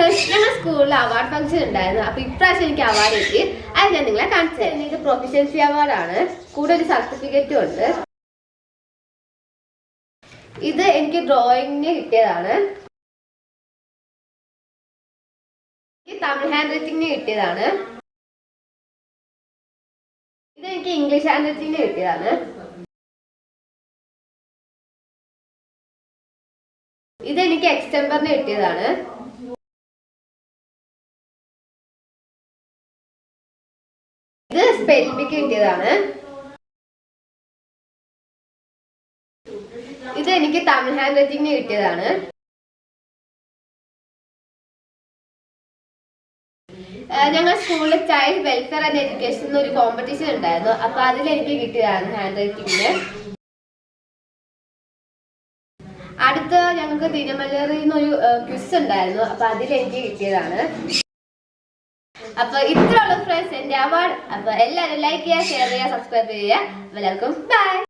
Friends, ഞങ്ങളുടെ സ്കൂളിൽ award function ഉണ്ടായിരുന്നു. അപ്പൊ ഇപ്രാവശ്യം എനിക്ക് അവാർഡ് കിട്ടി. അത് ഞാൻ നിങ്ങളെ കാണിച്ചു തരുന്നത്. ഇത് പ്രൊഫഷൻസി അവാർഡാണ്. കൂടെ ഒരു സർട്ടിഫിക്കറ്റും ഉണ്ട്. ഇത് എനിക്ക് ഡ്രോയിങ്ങിന് കിട്ടിയതാണ്. തമിഴ് ഹാൻഡ് റൈറ്റിംഗിന് കിട്ടിയതാണ്. ഇത് എനിക്ക് ഇംഗ്ലീഷ് ഹാൻഡ് റൈറ്റിംഗിന് കിട്ടിയതാണ്. ഇതെനിക്ക് എക്സ്റ്റംബറിന് കിട്ടിയതാണ്. ഇത് സ്പെല്ലിക്ക് കിട്ടിയതാണ്. ഇത് എനിക്ക് തമിഴ് ഹാൻഡ് റൈറ്റിംഗിന് കിട്ടിയതാണ്. ഞങ്ങൾ സ്കൂളിൽ ചൈൽഡ് വെൽഫെയർ ആൻഡ് എഡ്യൂക്കേഷൻ ഒരു കോമ്പറ്റീഷൻ ഉണ്ടായിരുന്നു. അപ്പൊ അതിലെനിക്ക് കിട്ടിയതാണ് ഹാൻഡ് റൈറ്റിംഗിന്. അടുത്ത ഞങ്ങൾക്ക് ദിനമലറിന്നൊരു ക്വിസ് ഉണ്ടായിരുന്നു. അപ്പൊ അതിലെനിക്ക് കിട്ടിയതാണ്. അപ്പൊ ഇത്രയുള്ള ഫ്രണ്ട്സ് എന്റെ അവാർഡ്. അപ്പൊ എല്ലാവരും ലൈക്ക് ചെയ്യുക, ഷെയർ ചെയ്യുക, സബ്സ്ക്രൈബ് ചെയ്യുക. എല്ലാവർക്കും ബൈ.